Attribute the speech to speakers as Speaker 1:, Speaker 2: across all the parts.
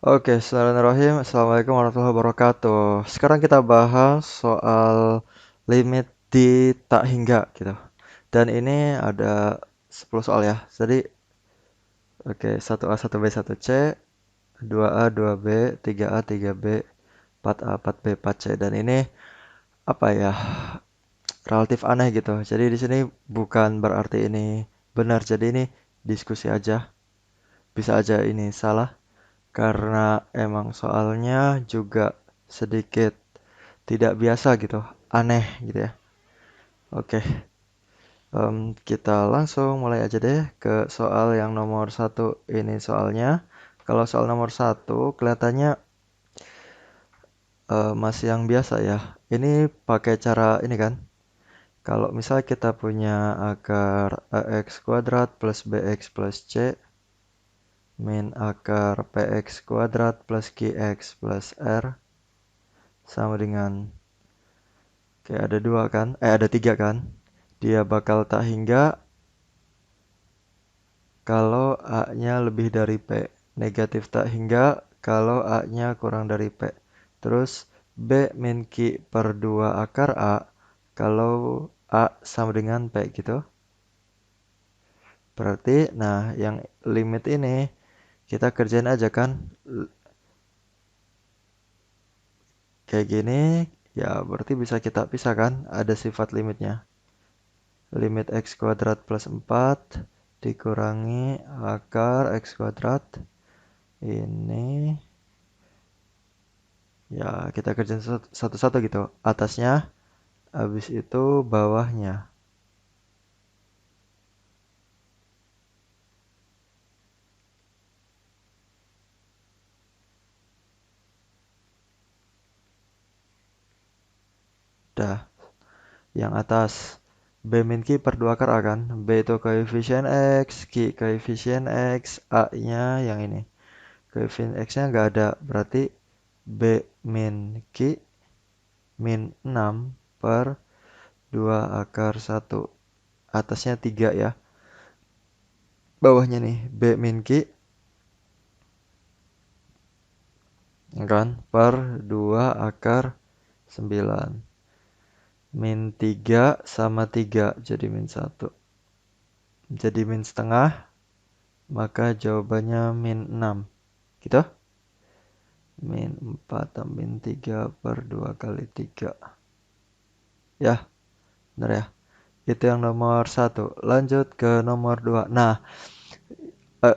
Speaker 1: Oke, Bismillahirrahmanirrahim. Assalamualaikum warahmatullahi wabarakatuh. Sekarang kita bahas soal limit di tak hingga gitu. Dan ini ada 10 soal ya. Jadi, oke, 1A, 1B, 1C, 2A, 2B, 3A, 3B, 4A, 4B, 4C. Dan ini apa ya? Relatif aneh gitu. Jadi di sini bukan berarti ini benar. Jadi ini diskusi aja. Bisa aja ini salah karena emang soalnya juga sedikit tidak biasa gitu, aneh gitu ya. Oke, kita langsung mulai aja deh ke soal yang nomor satu ini soalnya. Kalau soal nomor satu kelihatannya masih yang biasa ya. Ini pakai cara ini kan. Kalau misal kita punya akar ax kuadrat plus bx plus c min akar px kuadrat plus qx plus r sama dengan kayak ada dua kan, ada tiga kan. Dia bakal tak hingga kalau A-nya lebih dari P. Negatif tak hingga kalau A-nya kurang dari P. Terus B min Q per 2 akar A kalau A sama dengan P gitu. Berarti, nah yang limit ini kita kerjain aja kan. Kayak gini, ya berarti bisa kita pisahkan. Ada sifat limitnya. Limit x kuadrat plus 4 dikurangi akar x kuadrat. Ini ya kita kerjain satu-satu gitu. Atasnya, habis itu bawahnya. Dah, yang atas. B min Q per 2 akar A kan. B itu koefisien X, Q koefisien X, A-nya yang ini. Koefisien X-nya nggak ada, berarti B min Q min 6 per 2 akar 1. Atasnya 3 ya. Bawahnya nih, B min Q kan per 2 akar 9. Min 3 sama 3 jadi min 1. Jadi min setengah, maka jawabannya min 6. Gitu? Min 4 tambah min 3 per 2 kali 3. Ya, benar ya. Itu yang nomor satu. Lanjut ke nomor 2. Nah,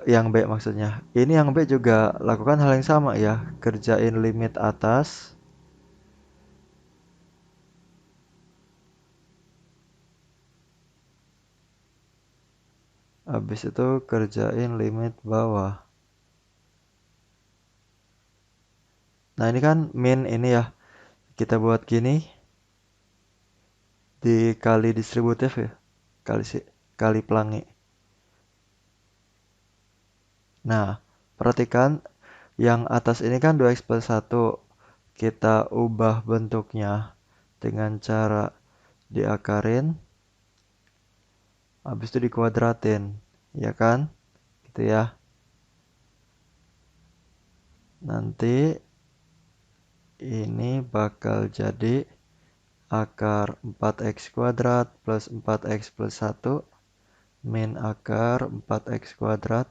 Speaker 1: yang B maksudnya. Ini yang B juga lakukan hal yang sama ya. Kerjain limit atas. Habis itu kerjain limit bawah. Nah, ini kan min ini ya. Kita buat gini. Dikali distributif ya. Kali pelangi. Nah, perhatikan yang atas ini kan 2x plus 1. Kita ubah bentuknya dengan cara diakarin. Habis itu dikuadratin. Ya kan? Gitu ya. Nanti ini bakal jadi akar 4x kuadrat plus 4x plus 1 min akar 4x kuadrat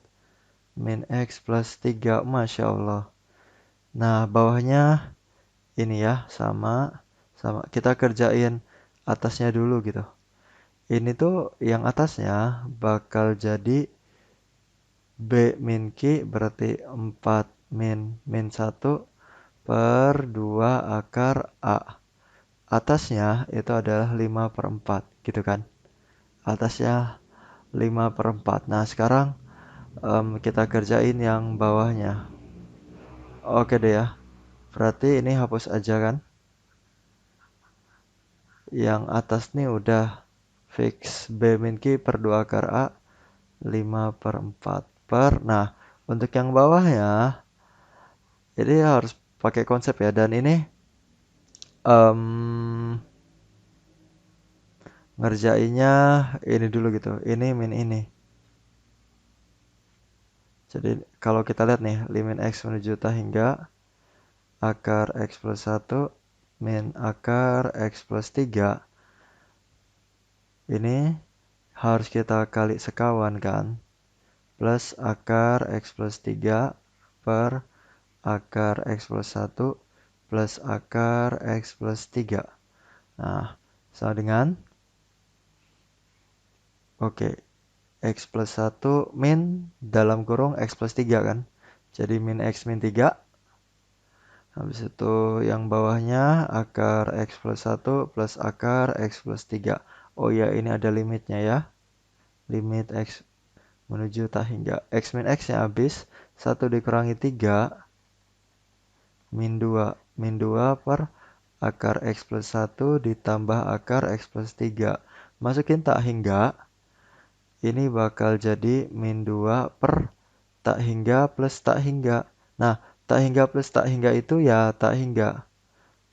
Speaker 1: min x plus 3. Masya Allah. Nah, bawahnya ini ya, sama. Sama. Kita kerjain atasnya dulu gitu. Ini tuh yang atasnya bakal jadi B min Q berarti 4 min 1 per 2 akar A. Atasnya itu adalah 5 per 4 gitu kan. Atasnya 5 per 4. Nah sekarang kita kerjain yang bawahnya. Oke deh ya. Berarti ini hapus aja kan. Yang atas nih udah fix B min Q per 2 akar A 5 per 4 per. Nah untuk yang bawahnya jadi harus pakai konsep ya. Dan ini em, ngerjainnya ini dulu gitu. Ini min ini. Jadi kalau kita lihat nih, limit X menuju tak hingga akar X plus 1 min akar X plus 3. Ini harus kita kali sekawan kan? Plus akar X plus 3 per akar X plus 1 plus akar X plus 3. Nah, sama dengan, oke, X plus 1 min dalam kurung X plus 3 kan? Jadi min X min 3. Habis itu yang bawahnya akar X plus 1 plus akar X plus 3. Oh ya, ini ada limitnya ya. Limit X menuju tak hingga. X min X nya habis. 1 dikurangi 3. Min 2. Min 2 per akar X plus 1 ditambah akar X plus 3. Masukin tak hingga. Ini bakal jadi min 2 per tak hingga plus tak hingga. Nah, tak hingga plus tak hingga itu ya tak hingga.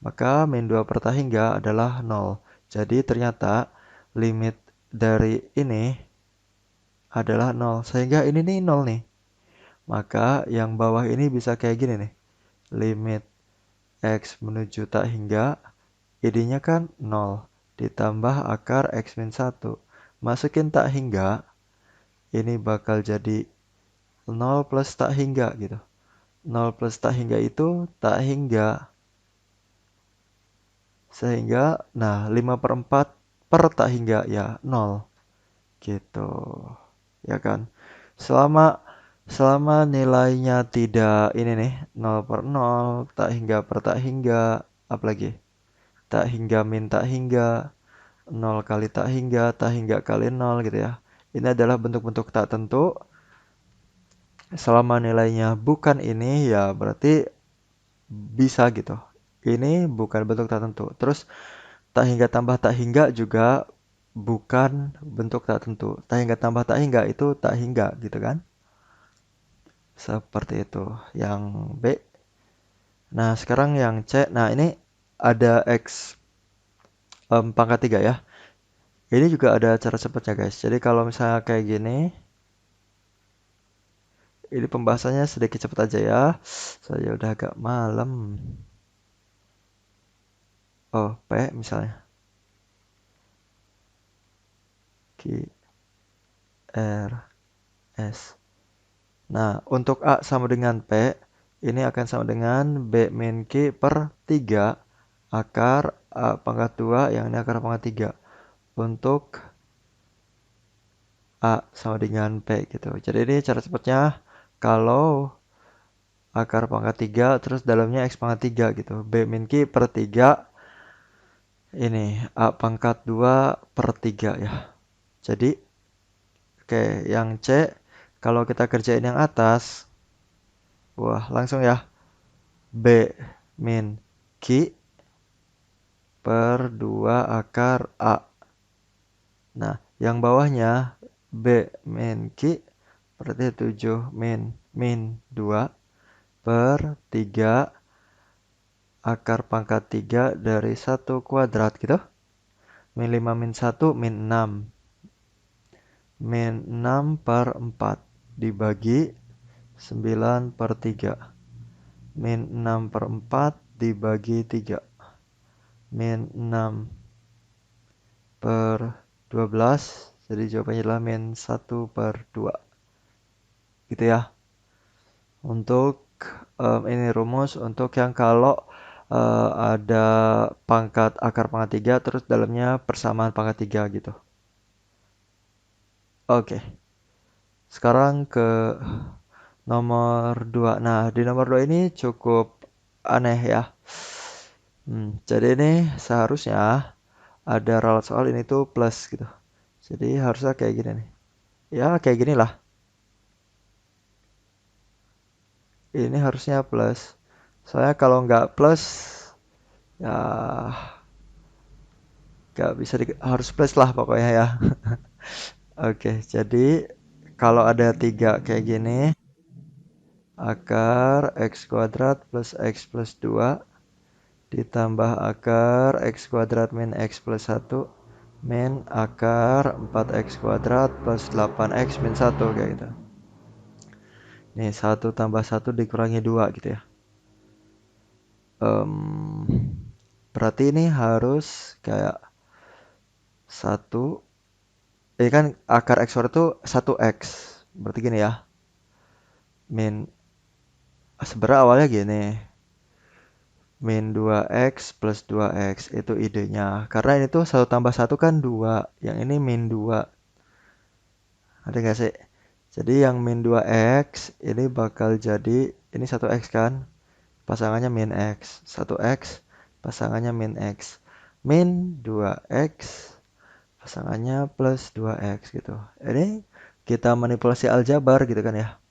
Speaker 1: Maka min 2 per tak hingga adalah 0. Jadi ternyata limit dari ini adalah 0. Sehingga ini nih 0 nih. Maka yang bawah ini bisa kayak gini nih. Limit X menuju tak hingga. Ininya kan 0. Ditambah akar X min 1. Masukin tak hingga. Ini bakal jadi 0 plus tak hingga gitu. 0 plus tak hingga itu tak hingga. Sehingga, nah 5 per 4 per tak hingga ya 0. Gitu. Ya kan? Selama selama nilainya tidak ini nih 0 per 0, tak hingga per tak hingga, apalagi tak hingga min tak hingga, 0 kali tak hingga kali 0 gitu ya. Ini adalah bentuk-bentuk tak tentu. Selama nilainya bukan ini ya berarti bisa gitu. Ini bukan bentuk tak tentu. Terus tak hingga tambah tak hingga juga bukan bentuk tak tentu. Tak hingga tambah tak hingga itu tak hingga gitu kan. Seperti itu. Yang B. Nah, sekarang yang C. Nah, ini ada X pangkat 3 ya. Ini juga ada cara cepatnya guys. Jadi kalau misalnya kayak gini. Ini pembahasannya sedikit cepat aja ya. Saya udah agak malam. Oh, P misalnya. Q, R, S. Nah, untuk A sama dengan P, ini akan sama dengan B min Q per 3 akar A pangkat 2 yang ini akar pangkat 3. Untuk A sama dengan P gitu. Jadi ini cara cepatnya kalau akar pangkat 3 terus dalamnya X pangkat 3 gitu. B min Q per 3 ini A pangkat 2 per 3 ya. Jadi oke, yang C kalau kita kerjain yang atas, wah langsung ya. B min Q per 2 akar A. Nah, yang bawahnya B min Q berarti 7 min 2 per 3 akar pangkat 3 dari 1 kuadrat gitu. Min 5 min 1 min 6. Min 6 per 4 dibagi 9 per 3. Min 6 per 4 dibagi 3. Min 6 per 12. Jadi jawabannya adalah min 1 per 2. Gitu ya. Untuk ini rumus untuk yang kalau ada pangkat akar pangkat 3 terus dalamnya persamaan pangkat 3 gitu. Oke. Sekarang ke nomor 2. Nah, di nomor 2 ini cukup aneh ya. Jadi ini seharusnya ada ralat soal ini tuh plus gitu. Jadi harusnya kayak gini nih. Ya, kayak gini lah. Ini harusnya plus. Soalnya kalau nggak plus, ya nggak bisa harus plus lah pokoknya ya. Oke, jadi kalau ada 3 kayak gini, akar X kuadrat plus X plus 2 ditambah akar X kuadrat min X plus 1 min akar 4X kuadrat plus 8X min 1 kayak gitu. Nih, 1 tambah 1 dikurangi 2 gitu ya. Em, Berarti ini harus kayak 1, ini kan akar X kuadrat itu 1X. Berarti gini ya, min, sebenarnya awalnya gini, min 2X plus 2X itu idenya. Karena ini tuh 1 tambah 1 kan 2, yang ini min 2. Ada nggak sih? Jadi yang min 2X ini bakal jadi, ini 1X kan, pasangannya min X. 1X, pasangannya min X. Min 2X, pasangannya plus 2X gitu. Ini kita manipulasi aljabar gitu kan ya.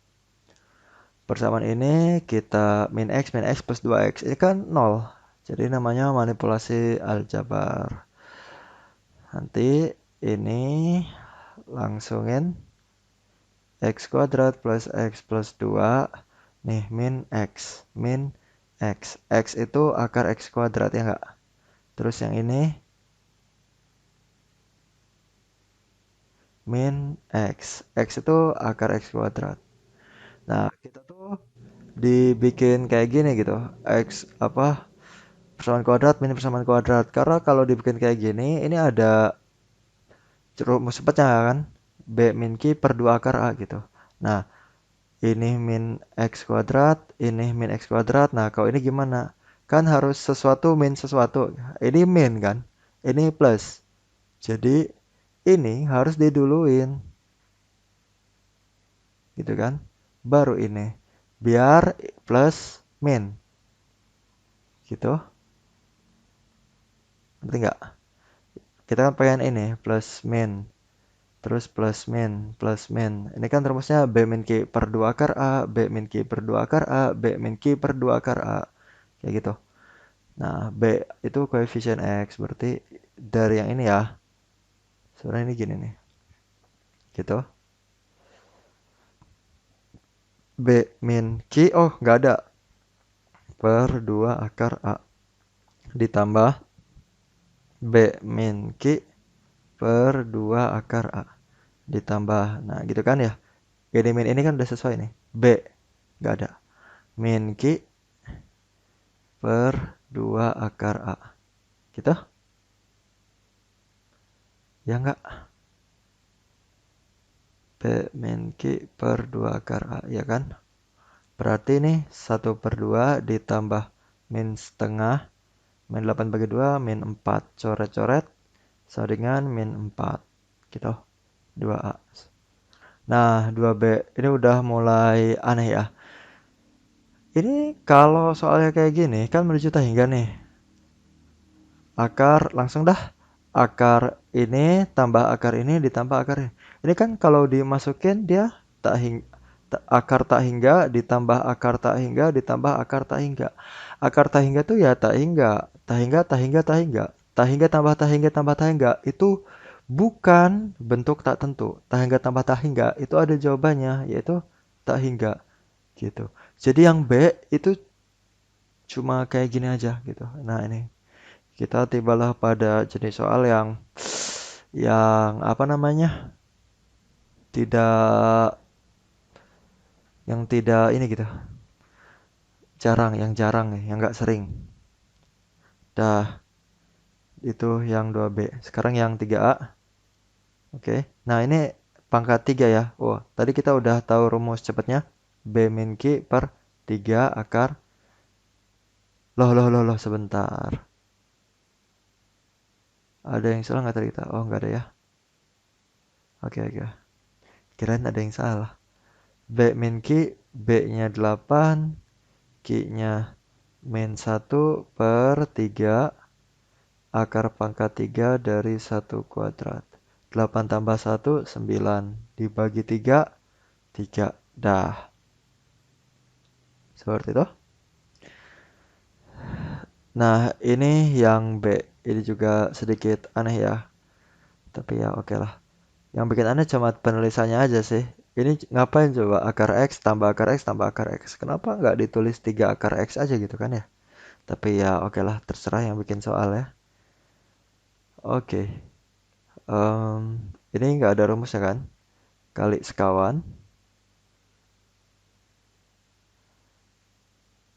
Speaker 1: Persamaan ini kita min X plus 2X. Ini kan 0. Jadi namanya manipulasi aljabar. Nanti ini langsungin X kuadrat plus X plus 2. Nih, min X. Min X. X itu akar X kuadrat ya enggak? Terus yang ini min X. X itu akar X kuadrat. Nah, kita tuh dibikin kayak gini gitu. X apa? Persamaan kuadrat min persamaan kuadrat. Karena kalau dibikin kayak gini, ini ada rumus cepatnya kan? B min Q per 2 akar A gitu. Nah, ini min X kuadrat, ini min X kuadrat. Nah, kalau ini gimana? Kan harus sesuatu min sesuatu. Ini min kan? Ini plus. Jadi, ini harus diduluin. Gitu kan? Baru ini. Biar plus min. Gitu. Ngerti nggak? Kita kan pengen ini, plus min. Terus plus min. Ini kan rumusnya B min Q per 2 akar A, B min Q per 2 akar A, B min Q per 2 akar A. Kayak gitu. Nah, B itu koefisien X. Berarti dari yang ini ya. Sebenarnya ini gini nih. Gitu. B min Q, oh nggak ada. Per 2 akar A. Ditambah B min Q per 2 akar A. Ditambah, nah gitu kan ya. Ini min ini kan udah sesuai nih. B, nggak ada. Min Q per 2 akar A. Gitu? Ya enggak? B min Q per 2 akar A, ya kan? Berarti nih 1/2 ditambah min setengah, min 8/2, min 4. Coret-coret, sama dengan min 4. Gitu. 2A. Nah, 2B. Ini udah mulai aneh ya. Ini kalau soalnya kayak gini, kan menuju tak hingga nih. Akar langsung dah, akar ini tambah akar ini ditambah akar ini. Ini kan kalau dimasukin dia tak hingga, akar tak hingga ditambah akar tak hingga ditambah akar tak hingga. Akar tak hingga tuh ya tak hingga, tak hingga, tak hingga, tak hingga. Tak hingga tambah tak hingga tambah tak hingga itu bukan bentuk tak tentu. Tak hingga tambah tak hingga itu ada jawabannya, yaitu tak hingga gitu. Jadi yang B itu cuma kayak gini aja gitu. Nah, ini kita tibalah pada jenis soal yang apa namanya? Tidak, yang tidak ini gitu. Jarang nih, yang nggak sering. Dah, itu yang 2B. Sekarang yang 3A. Oke. Nah, ini pangkat 3 ya. Wah, tadi kita udah tahu rumus cepatnya. B min Q per 3 akar. Loh, sebentar. Ada yang salah nggak tadi kita? Oh, nggak ada ya. Oke. Kirain ada yang salah. B min Q, B-nya 8, Q-nya min 1/3 akar pangkat 3 dari 1 kuadrat. 8 tambah 1, 9. Dibagi 3, 3. Dah. Seperti itu. Nah, ini yang B. Ini juga sedikit aneh ya. Tapi ya oke lah. Yang bikin aneh cuma penulisannya aja sih. Ini ngapain coba akar X tambah akar X tambah akar X? Kenapa nggak ditulis 3 akar X aja gitu kan ya? Tapi ya oke lah, terserah yang bikin soal ya. Oke. Ini nggak ada rumusnya kan? Kali sekawan.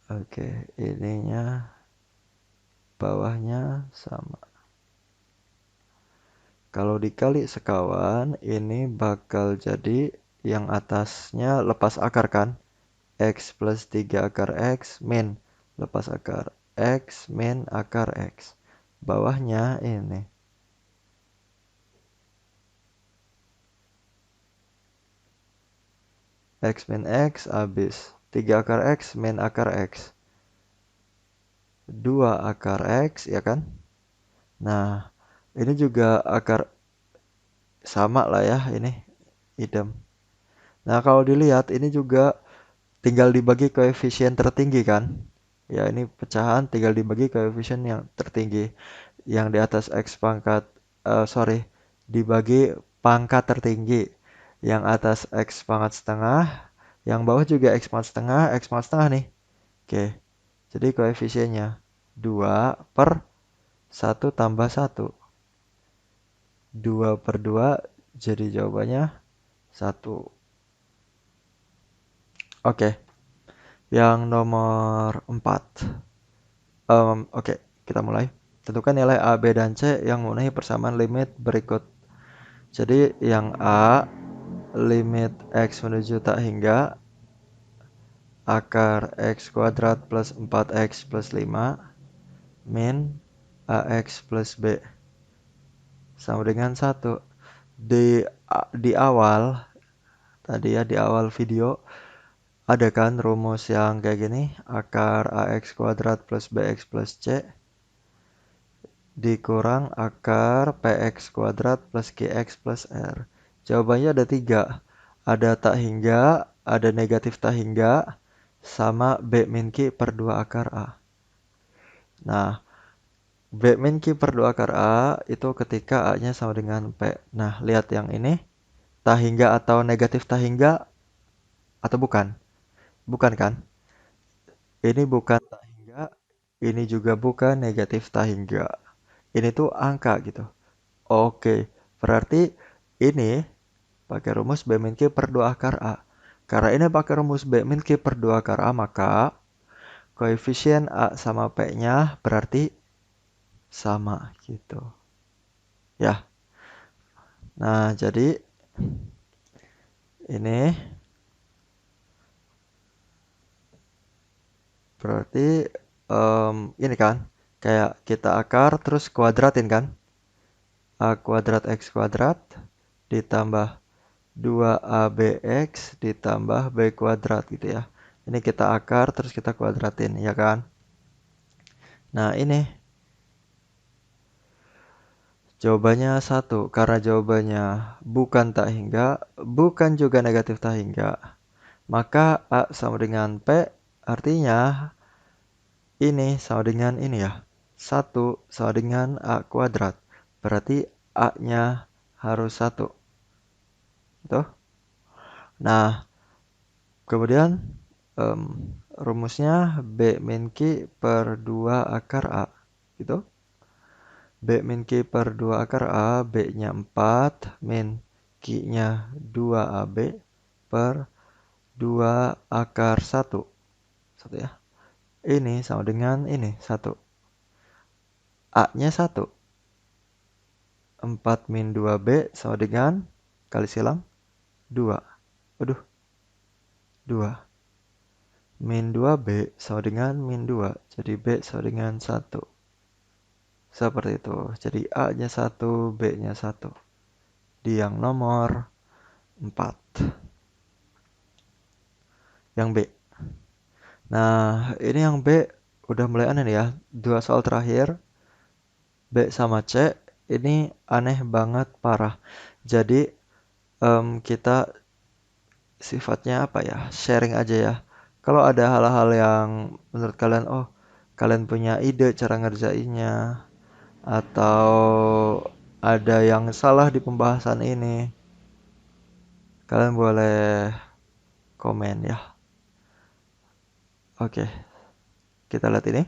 Speaker 1: Oke, ininya bawahnya sama. Kalau dikali sekawan, ini bakal jadi yang atasnya lepas akar kan? X plus 3 akar X min lepas akar X min akar X. Bawahnya ini. X min X habis 3 akar X min akar X. 2 akar X ya kan? Nah, ini juga akar sama lah ya ini idem. Nah, kalau dilihat ini juga tinggal dibagi koefisien tertinggi kan? Ya, ini pecahan tinggal dibagi koefisien yang tertinggi. Yang di atas X pangkat, sorry, dibagi pangkat tertinggi. Yang atas X pangkat setengah, yang bawah juga X pangkat setengah nih. Oke, jadi koefisiennya 2/1 tambah 1. 2/2 jadi jawabannya 1. Oke, yang nomor 4. Oke, kita mulai. Tentukan nilai A, B, dan C yang memenuhi persamaan limit berikut. Jadi yang A, limit X menuju tak hingga akar X kuadrat plus 4X plus 5 min AX plus B sama dengan 1. Di awal, tadi ya di awal video, ada kan rumus yang kayak gini, akar AX kuadrat plus BX plus C dikurang akar PX kuadrat plus GX plus R. Jawabannya ada 3. Ada tak hingga, ada negatif tak hingga, sama B min Q per 2 akar A. Nah, B min Q per 2 akar A itu ketika A-nya sama dengan P. Nah, lihat yang ini, tak hingga atau negatif tak hingga atau bukan? Bukan kan? Ini bukan tak hingga, ini juga bukan negatif tak hingga. Ini tuh angka gitu. Oke, berarti ini pakai rumus B min Q per 2 akar A. Karena ini pakai rumus B min Q per 2 akar A, maka koefisien A sama P-nya berarti sama gitu. Ya, nah jadi ini berarti ini kan kayak kita akar terus kuadratin kan. A kuadrat X kuadrat ditambah 2ABX ditambah B kuadrat gitu ya. Ini kita akar terus kita kuadratin ya kan. Nah ini jawabannya 1 karena jawabannya bukan tak hingga, bukan juga negatif tak hingga. Maka A sama dengan P artinya ini sama dengan ini ya. 1 sama dengan A kuadrat. Berarti A-nya harus 1. Tuh. Nah, kemudian rumusnya B min Q per 2 akar A. Gitu. B min Q per 2 akar A, B-nya 4, min Q-nya 2AB per 2 akar 1. 1 ya. Ini sama dengan ini, 1. A-nya 1. 4 min 2B sama dengan, kali silang, 2. Waduh, 2. Min 2B sama dengan min 2. Jadi B sama dengan 1. Seperti itu. Jadi A-nya 1, B-nya 1. Di yang nomor 4. Yang B. Nah, ini yang B udah mulai aneh nih ya. 2 soal terakhir, B sama C, ini aneh banget, parah. Jadi, kita sifatnya apa ya, sharing aja ya. Kalau ada hal-hal yang menurut kalian, oh, kalian punya ide cara ngerjainnya, atau ada yang salah di pembahasan ini, kalian boleh komen ya. Oke, kita lihat ini.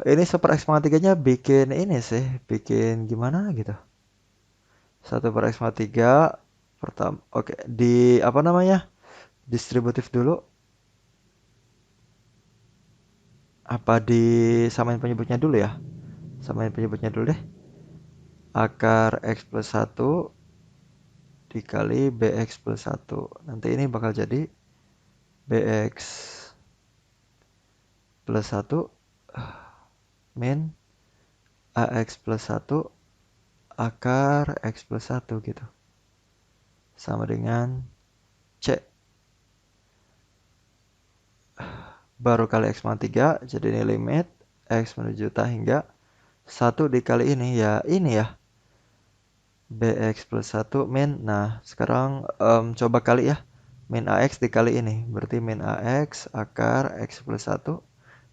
Speaker 1: Ini super X pangkat 3-nya bikin ini sih, bikin gimana gitu. 1 per X pangkat 3 pertama. Oke, di apa namanya? Distributif dulu. Apa disamain penyebutnya dulu ya? Samain penyebutnya dulu deh. Akar X plus 1 dikali BX plus 1. Nanti ini bakal jadi BX plus 1 min AX plus 1 akar X plus 1 gitu. Sama dengan C. Baru kali X pangkat 3, jadi ini limit X menuju tak hingga 1 dikali ini ya, ini ya. BX plus 1 min, nah sekarang coba kali ya. Min AX dikali ini, berarti min AX akar X plus 1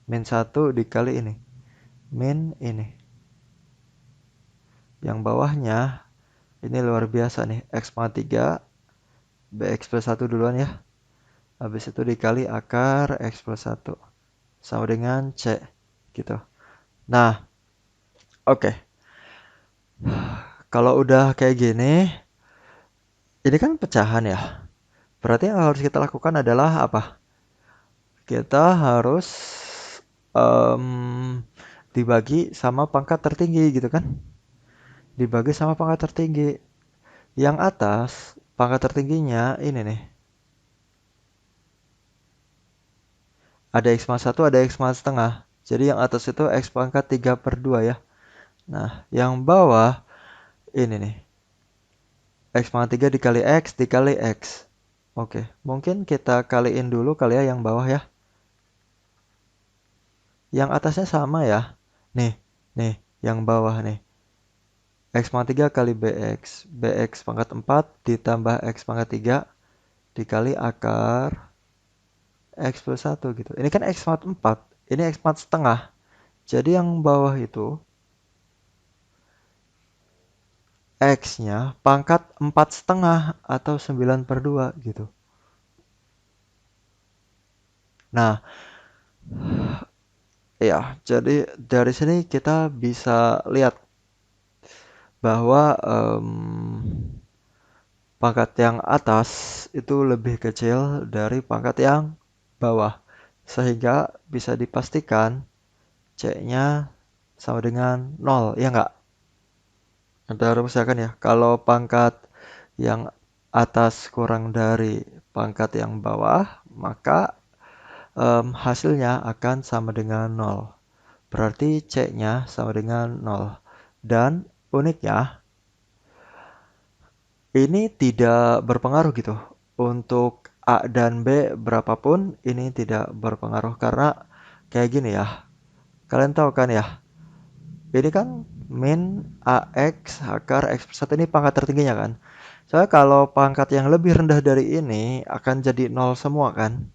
Speaker 1: min 1 dikali ini. Min ini. Yang bawahnya, ini luar biasa nih, X pangkat 3, BX plus 1 duluan ya. Habis itu dikali akar X plus 1. Sama dengan C. Gitu. Nah, oke. Kalau udah kayak gini, ini kan pecahan ya. Berarti yang harus kita lakukan adalah apa? Kita harus em, dibagi sama pangkat tertinggi gitu kan? Dibagi sama pangkat tertinggi. Yang atas, pangkat tertingginya ini nih. Ada X pangkat 1, ada X pangkat setengah. Jadi yang atas itu X pangkat 3/2 ya. Nah, yang bawah ini nih. X pangkat 3 dikali X dikali X. Oke, mungkin kita kaliin dulu kali ya yang bawah ya. Yang atasnya sama ya. Nih, yang bawah nih. X pangkat 3 kali BX. BX pangkat 4 ditambah X pangkat 3 dikali akar X plus 1 gitu. Ini kan X pangkat 4. Ini X pangkat setengah. Jadi yang bawah itu X-nya pangkat 4,5 atau 9/2 gitu. Nah, ya, jadi dari sini kita bisa lihat bahwa pangkat yang atas itu lebih kecil dari pangkat yang bawah. Sehingga bisa dipastikan C-nya sama dengan 0, ya nggak? Ada rumusnya kan ya. Kalau pangkat yang atas kurang dari pangkat yang bawah, maka hasilnya akan sama dengan 0. Berarti C-nya sama dengan 0. Dan uniknya, ini tidak berpengaruh gitu. Untuk A dan B berapapun, ini tidak berpengaruh. Karena kayak gini ya. Kalian tahu kan ya, ini kan min AX akar X plus 1 ini pangkat tertingginya kan. Soalnya kalau pangkat yang lebih rendah dari ini akan jadi 0 semua kan.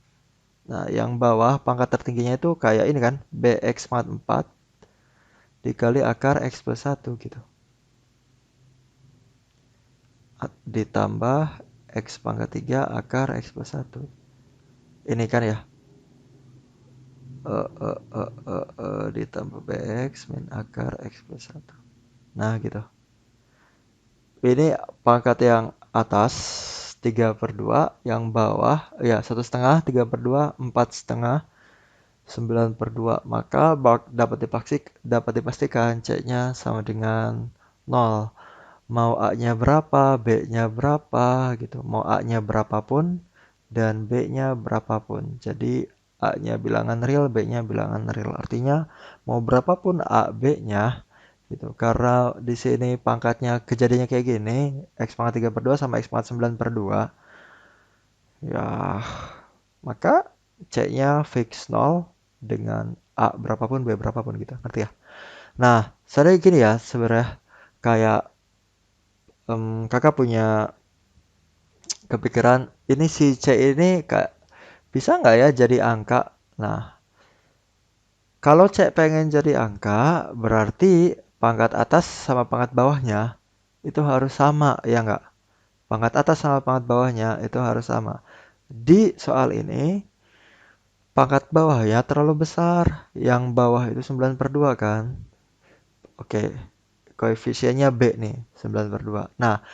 Speaker 1: Nah, yang bawah pangkat tertingginya itu kayak ini kan, BX pangkat 4 dikali akar X plus 1 gitu. Ditambah X pangkat 3 akar X plus 1. Ini kan ya. Ditambah BX min akar X plus 1. Nah, gitu. Ini pangkat yang atas 3/2, yang bawah ya 1,5, 3/2, 4,5, 9/2. Maka dapat dipastikan C-nya sama dengan 0. Mau A-nya berapa, B-nya berapa gitu. Mau A-nya berapapun dan B-nya berapapun. Jadi A-nya bilangan real, B-nya bilangan real. Artinya mau berapapun A, B-nya gitu. Karena di sini pangkatnya kejadiannya kayak gini, X pangkat 3/2 sama X pangkat 9/2. Ya, maka C-nya fix 0 dengan A berapapun, B berapapun gitu. Ngerti ya? Nah, saya gini ya sebenarnya kayak kakak punya kepikiran ini si C ini kayak bisa nggak ya jadi angka? Nah, kalau C pengen jadi angka, berarti pangkat atas sama pangkat bawahnya itu harus sama, ya nggak? Pangkat atas sama pangkat bawahnya itu harus sama. Di soal ini, pangkat bawah ya terlalu besar. Yang bawah itu 9/2 kan? Oke, koefisiennya B nih, 9/2. Nah,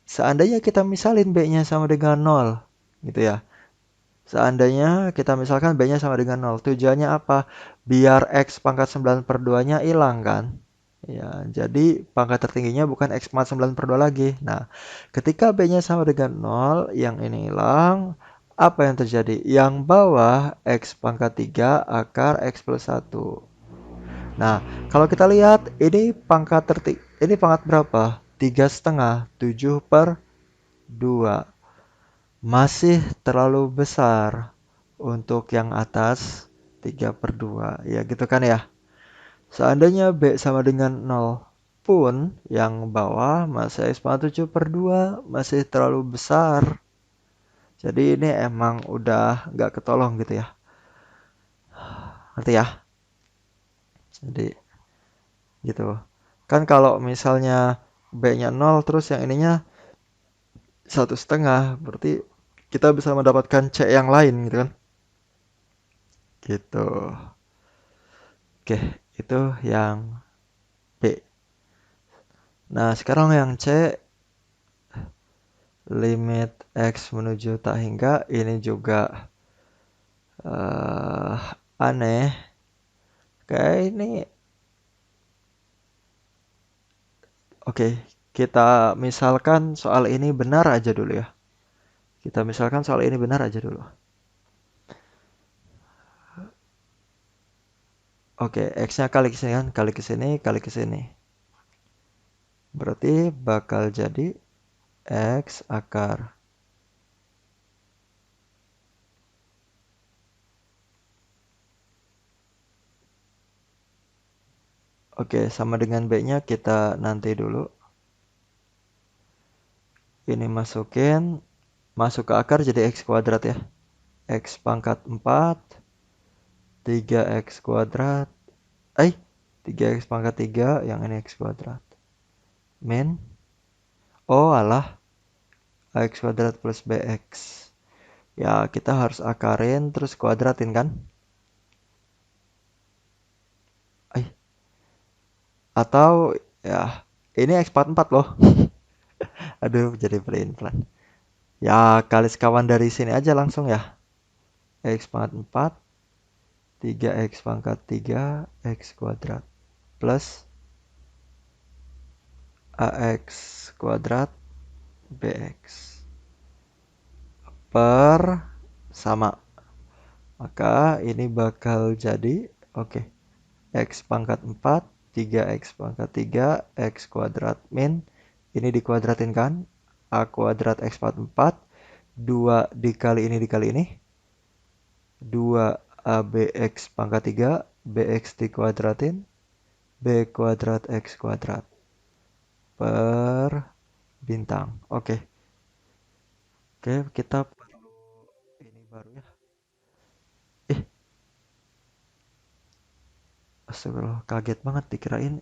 Speaker 1: seandainya kita misalin B-nya sama dengan 0, gitu ya. Seandainya kita misalkan B-nya sama dengan 0, tujuannya apa? Biar X pangkat 9 per 2-nya hilang kan? Ya, jadi pangkat tertingginya bukan X pangkat 9 per 2 lagi. Nah, ketika B-nya sama dengan 0, yang ini hilang, apa yang terjadi? Yang bawah X pangkat 3 akar X plus 1. Nah, kalau kita lihat, ini pangkat berapa? 3,5, 7 per 2. Masih terlalu besar untuk yang atas 3 per 2. Ya gitu kan ya. Seandainya B sama dengan 0 pun yang bawah masih X pangkat 7 per 2 masih terlalu besar. Jadi ini emang udah nggak ketolong gitu ya. Ngerti ya? Jadi gitu. Kan kalau misalnya B-nya 0 terus yang ininya 1,5 berarti kita bisa mendapatkan C yang lain gitu kan. Gitu. Oke, itu yang B. Nah, sekarang yang C, limit X menuju tak hingga, ini juga eh aneh. Kayak ini, oke, kita misalkan soal ini benar aja dulu ya. Kita misalkan soal ini benar aja dulu. Oke, X-nya kali ke sini kan, kali ke sini, kali ke sini. Berarti bakal jadi X akar. Oke, sama dengan B-nya kita nanti dulu. Ini masuk ke akar jadi X kuadrat ya. X pangkat 4, 3X kuadrat. 3X pangkat 3, yang ini X kuadrat. Min. Oh alah, X kuadrat plus BX. Ya, kita harus akarin terus kuadratin kan? Eh, atau ya, ini X pangkat 4 loh. Aduh, jadi pelin-pelan. Ya, kali sekawan dari sini aja langsung ya. X pangkat 4, 3X pangkat 3, X kuadrat. Plus AX kuadrat BX. Per sama. Maka ini bakal jadi, oke, X pangkat 4, 3X pangkat 3, X kuadrat min. Ini dikuadratin kan? A kuadrat X pangkat 4, 2 dikali ini. 2 ABX pangkat 3, BX dikuadratin, B kuadrat X kuadrat. Per bintang. Oke, kita perlu ini baru ya. Astagfirullah, kaget banget dikirain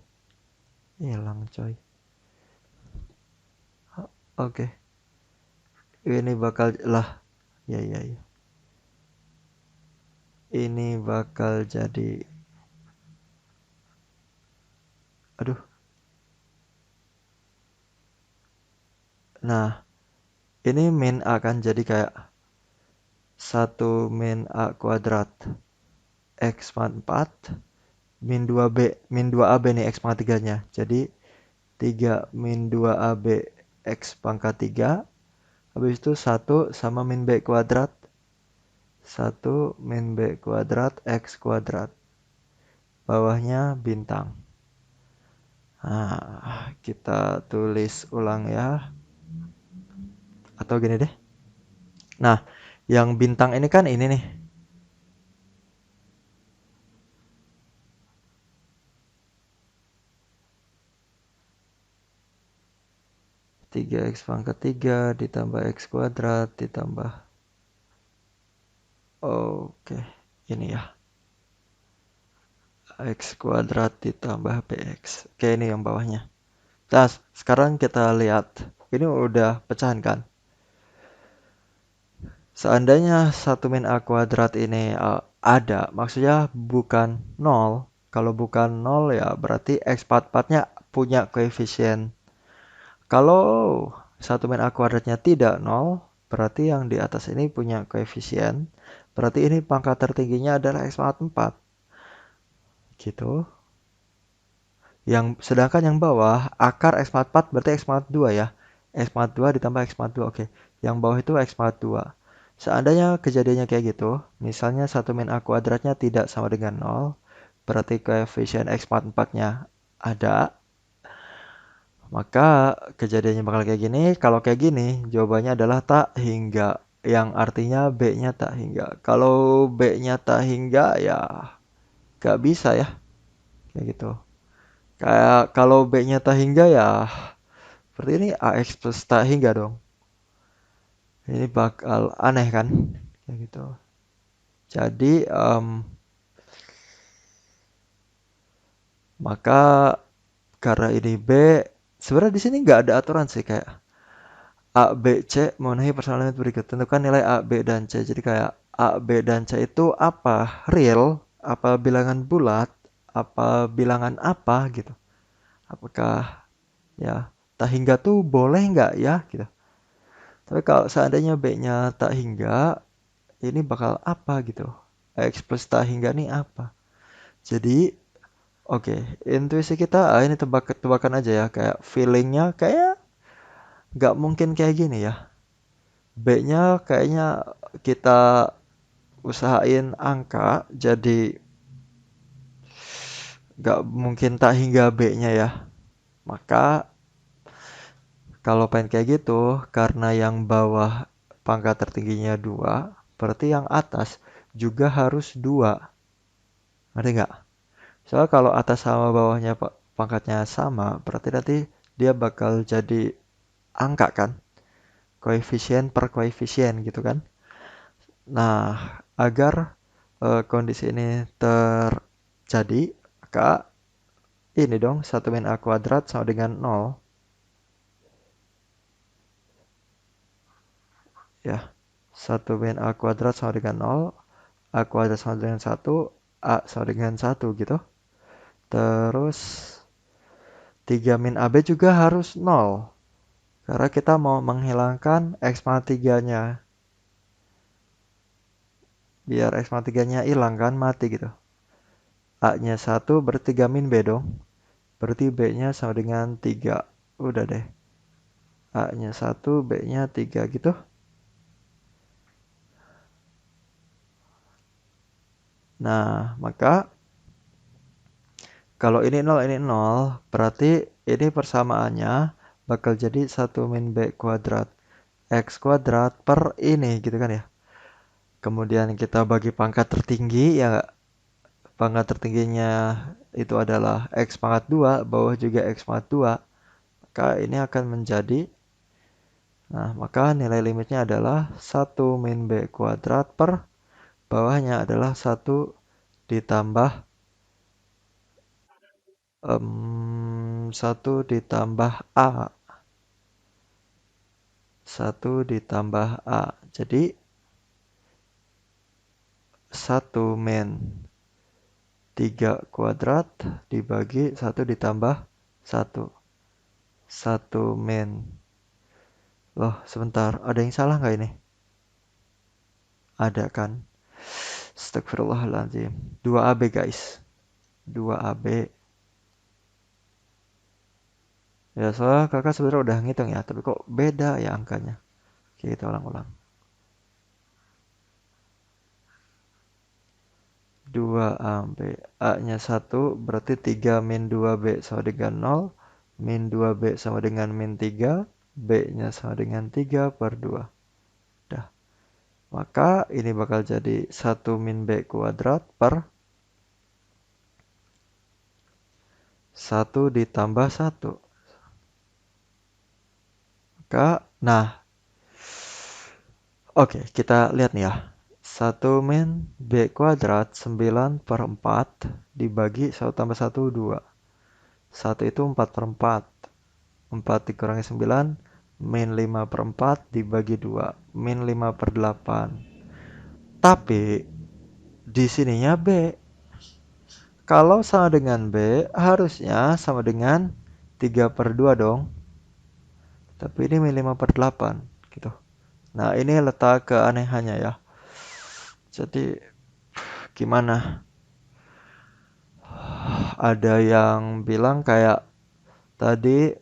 Speaker 1: hilang coy. Oke, ini bakal lah. Ya ya ya. Ini bakal jadi, aduh. Nah, ini min A kan jadi kayak 1 min A kuadrat X pangkat 4 min 2B min 2AB nih X pangkat 3-nya. Jadi 3 min 2AB X pangkat 3. Habis itu 1 sama min B kuadrat. 1 min B kuadrat X kuadrat. Bawahnya bintang. Nah, kita tulis ulang ya. Atau gini deh. Nah, yang bintang ini kan ini nih. 3X pangkat 3 ditambah X kuadrat ditambah. Oke, ini ya. X kuadrat ditambah BX. Oke, ini yang bawahnya. Nah, sekarang kita lihat. Ini udah pecahan kan? Seandainya 1 min A kuadrat ini ada, maksudnya bukan 0. Kalau bukan 0 ya berarti X44-nya punya koefisien. Kalau 1 min A kuadratnya tidak 0, berarti yang di atas ini punya koefisien, berarti ini pangkat tertingginya adalah X pangkat 4. Gitu. Sedangkan yang bawah, akar X pangkat 4 berarti X pangkat 2 ya. X pangkat 2 ditambah X pangkat 2, oke. Yang bawah itu X pangkat 2. Seandainya kejadiannya kayak gitu, misalnya 1 min A kuadratnya tidak sama dengan 0, berarti koefisien X pangkat 4-nya ada, maka kejadiannya bakal kayak gini. Kalau kayak gini, jawabannya adalah tak hingga. Yang artinya B-nya tak hingga. Kalau B-nya tak hingga, ya gak bisa ya. Kayak gitu. Kayak kalau B-nya tak hingga ya, seperti ini AX plus tak hingga dong. Ini bakal aneh kan? Kayak gitu. Jadi, maka karena ini B, sebenarnya di sini nggak ada aturan sih kayak A, B, C memenuhi personal limit berikut. Tentukan nilai A, B, dan C. Jadi kayak A, B, dan C itu apa? Real? Apa bilangan bulat? Apa bilangan apa gitu? Apakah ya tak hingga tuh boleh nggak ya gitu? Tapi kalau seandainya B-nya tak hingga, ini bakal apa gitu? X plus tak hingga nih apa? Jadi, oke, intuisi kita, ini tebak-tebakan aja ya. Kayak feelingnya kayak nggak mungkin kayak gini ya. B-nya kayaknya kita usahain angka, jadi nggak mungkin tak hingga B-nya ya. Maka kalau pengen kayak gitu, karena yang bawah pangkat tertingginya 2, berarti yang atas juga harus 2. Ngerti nggak? Soalnya kalau atas sama bawahnya pangkatnya sama, berarti nanti dia bakal jadi angka kan? Koefisien per koefisien gitu kan? Nah, agar kondisi ini terjadi, maka ini dong 1 min A kuadrat sama dengan 0. Ya, 1 min A kuadrat sama dengan 0, A kuadrat sama dengan 1, A sama dengan 1 gitu. Terus 3 min AB juga harus 0. Karena kita mau menghilangkan X pangkat 3-nya. Biar X pangkat 3-nya hilang kan, mati gitu. A-nya 1 berarti 3 min B dong. Berarti B-nya sama dengan 3. Udah deh. A-nya 1, B-nya 3 gitu. Nah, maka kalau ini 0, berarti ini persamaannya bakal jadi 1 min B kuadrat. X kuadrat per ini gitu kan ya. Kemudian kita bagi pangkat tertinggi, ya pangkat tertingginya itu adalah X pangkat 2, bawah juga X pangkat 2. Maka ini akan menjadi, nah maka nilai limitnya adalah 1 min B kuadrat per bawahnya adalah 1 ditambah 1 ditambah A. 1 ditambah A. Jadi 1 min 3 kuadrat dibagi 1 ditambah 1. 1 min. Loh, sebentar. Ada yang salah nggak ini? Ada kan? Astagfirullahaladzim. 2AB guys. 2AB. Ya, soalnya kakak sebenarnya udah ngitung ya. Tapi kok beda ya angkanya. Oke, kita ulang-ulang. 2AB. A-nya 1 berarti 3 min 2B sama dengan 0. Min 2B sama dengan min 3. B-nya sama dengan 3 per 2. Dah. Maka ini bakal jadi 1 min B kuadrat per 1 ditambah 1. Nah, oke, kita lihat nih ya. 1 min B kuadrat 9 per 4 dibagi 1 tambah 1, 2. 1 itu 4 per 4. 4 dikurangi 9, min 5 per 4 dibagi 2. Min 5 per 8. Tapi, di sininya B. Kalau sama dengan B, harusnya sama dengan 3 per 2 dong. Tapi ini min 5 per 8. Gitu. Nah, ini letak keanehannya ya. Jadi gimana? Ada yang bilang kayak tadi,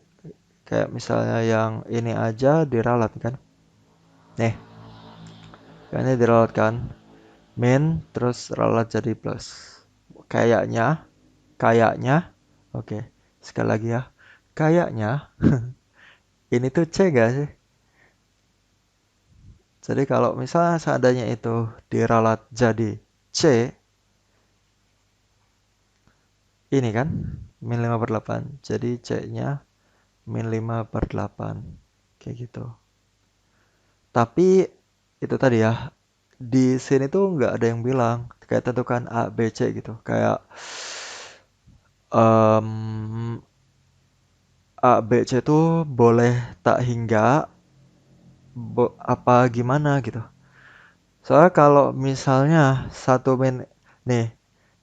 Speaker 1: kayak misalnya yang ini aja diralat kan. Nih, ini diralat kan. Min terus ralat jadi plus. Kayaknya, kayaknya, oke. Sekali lagi ya. Kayaknya ini tuh C gak sih? Jadi kalau misalnya seandainya itu diralat jadi C, ini kan min 5 per 8. Jadi C-nya min 5 per 8. Kayak gitu. Tapi itu tadi ya, di sini tuh nggak ada yang bilang kayak tentukan A, B, C gitu. Kayak em, A, B, C tuh boleh tak hingga apa gimana gitu. Soalnya kalau misalnya satu min nih,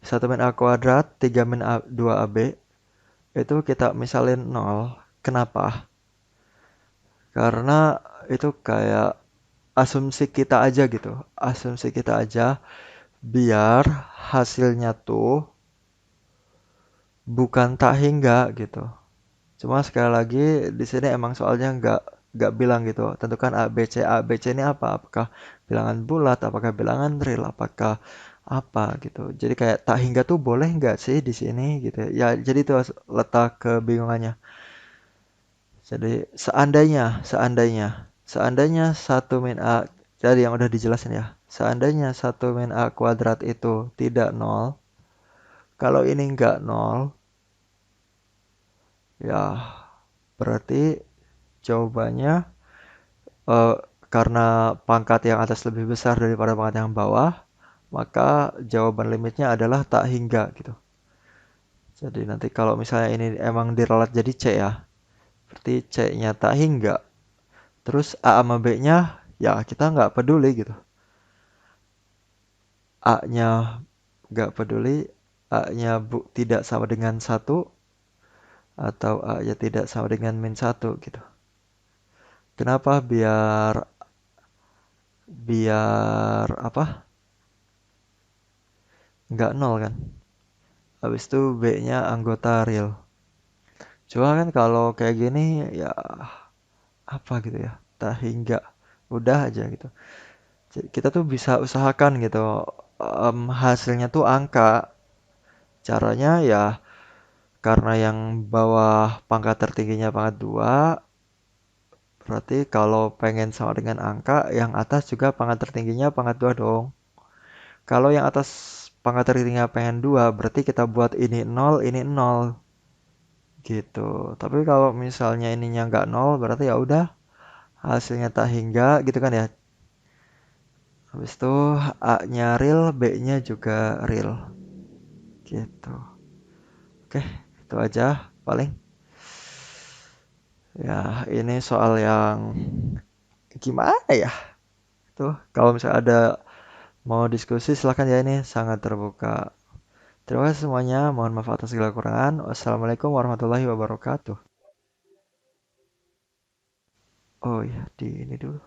Speaker 1: satu min A kuadrat, 3 min A, 2 AB itu kita misalin nol. Kenapa? Karena itu kayak asumsi kita aja gitu. Asumsi kita aja biar hasilnya tuh bukan tak hingga gitu. Cuma sekali lagi di sini emang soalnya nggak bilang gitu. Tentukan A B C. A B C ini apa? Apakah bilangan bulat? Apakah bilangan real? Apakah apa gitu. Jadi kayak tak hingga tuh boleh nggak sih di sini gitu. Ya jadi itu letak kebingungannya. Jadi seandainya satu min A, jadi yang udah dijelasin ya. Seandainya satu min A kuadrat itu tidak nol, kalau ini nggak nol, ya berarti jawabannya eh, karena pangkat yang atas lebih besar daripada pangkat yang bawah, maka jawaban limitnya adalah tak hingga gitu. Jadi nanti kalau misalnya ini emang diralat jadi C ya, berarti C-nya tak hingga. Terus A sama B-nya ya kita nggak peduli gitu. A-nya nggak peduli, A-nya tidak sama dengan satu atau A-nya tidak sama dengan min satu gitu. Kenapa? Biar biar apa? Nggak nol kan? Habis itu B-nya anggota real. Cuma kan kalau kayak gini ya apa gitu ya? Tak hingga udah aja gitu. Jadi kita tuh bisa usahakan gitu. Hasilnya tuh angka. Caranya ya karena yang bawah pangkat tertingginya pangkat 2, berarti kalau pengen sama dengan angka, yang atas juga pangkat tertingginya pangkat 2 dong. Kalau yang atas pangkat tertingginya pengen 2, berarti kita buat ini nol, ini nol gitu. Tapi kalau misalnya ininya nggak nol, berarti ya udah hasilnya tak hingga gitu kan ya. Habis itu A-nya real, B-nya juga real gitu. Oke, itu aja paling. Ya, ini soal yang gimana ya? Tuh, kalau misalnya ada mau diskusi silahkan ya, ini sangat terbuka. Terima kasih semuanya. Mohon maaf atas segala kekurangan. Wassalamualaikum warahmatullahi wabarakatuh. Oh ya, di ini dulu.